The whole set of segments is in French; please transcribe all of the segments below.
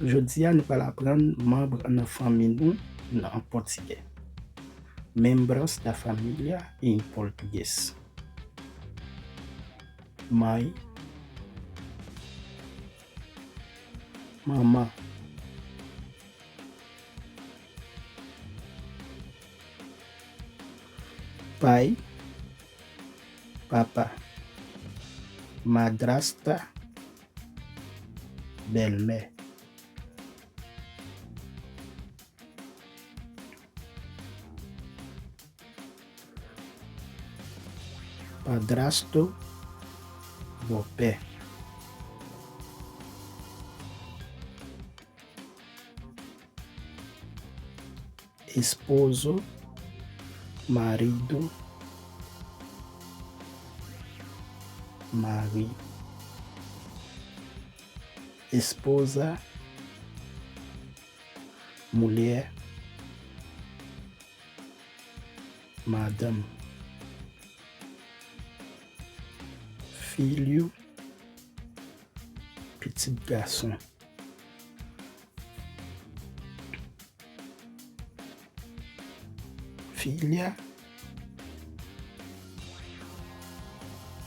Jodi a nous allons apprendre membre de la famille en portugais. Membros da família em português. Mãe, mamã, pai, papá, madrasta, belle-mère. Padrasto, beau-père. Esposo, marido, mari. Esposa, mulher, madame. Filho, petit garçon. Filha,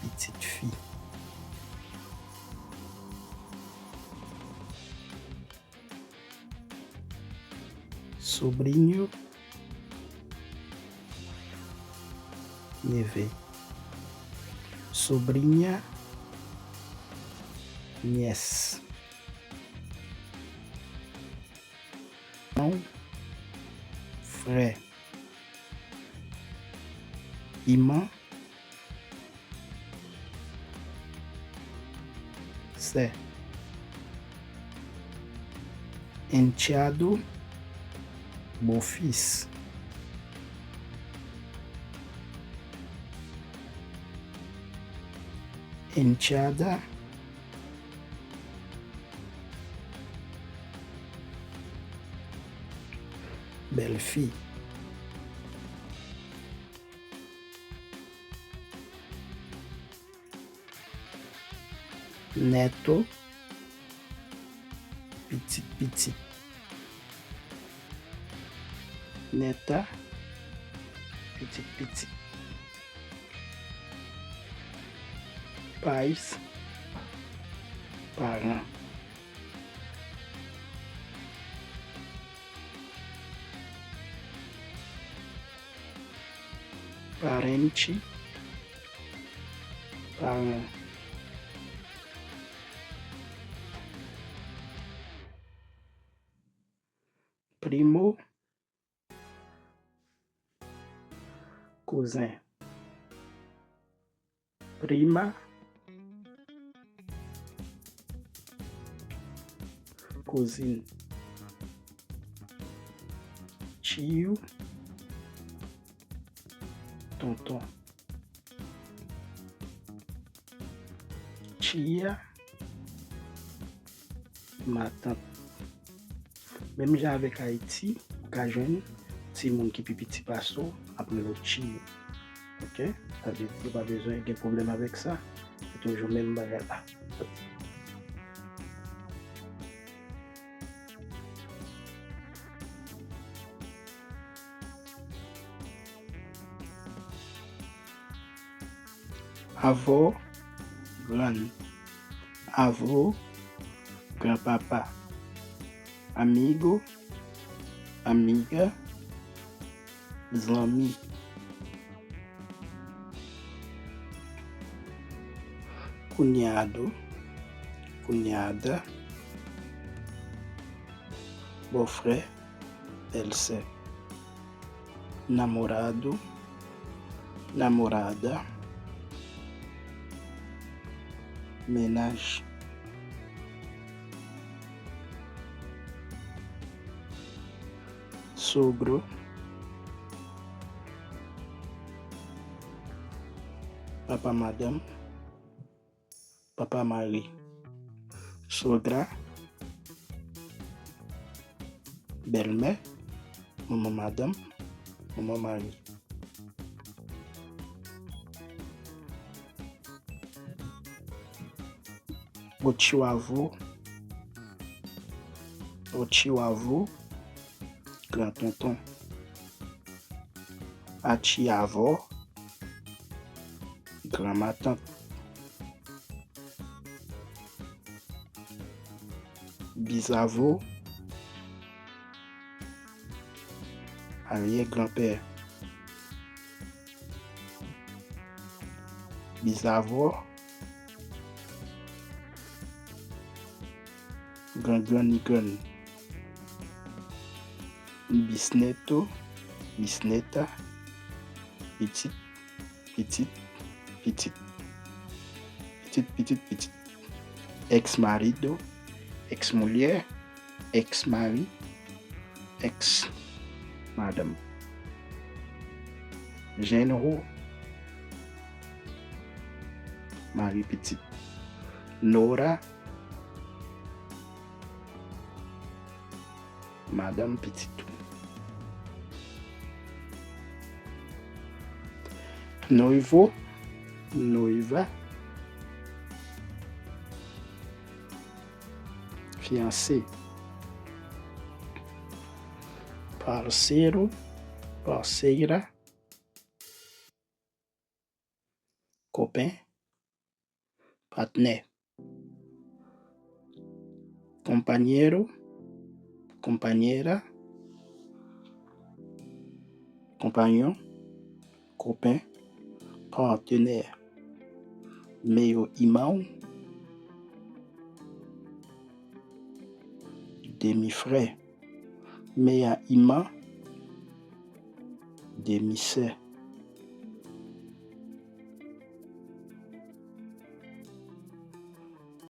petite fille. Sobrinho, nevê. Sobrinha, nièce. Irmão, frère. Irmã, sé. Enteado, beau-fils. Enteada, belle-fille. Neto, petit. Neta, petit. Pais, parents. Parente, parent. Primo, cousin. Prima, cousine. Tio, tonton. Tia, ma tante. Même gens avec Haïti, quand jeune, si mon qui petit passo, après le tio. Ok? Ça veut dire pas besoin de problème avec ça. C'est toujours même bagarre là. Avô, grand. Avô, grand-papa. Amigo, amiga, zami. Cunhado, cunhada. Beau-frère, belle-sœur. Namorado, namorada. Ménage. Sogro, papa madame, papa mari. Sogra, belle-mère, maman madame, maman mari. Outro avô, Ochiwavo, grand-tonton. Achiavo, grand-ma-tante. Bisavo, arrière-grand-père. Bisavo, grand-grand-nigon. Bisneto, bisneta, petit, petit, petit, petit, petit, petit. Ex-marido, ex-mulher, ex-mari, ex-madame. Généraux, Marie Petite. Nora, Madame Petite. Noivo, noiva. Fiancé. Parceiro, parceira. Copain, partenaire. Companheiro, companheira. Compagnon, copain, partenaire. Meu irmão, demi-frère. Meia irmã, demi-sœur.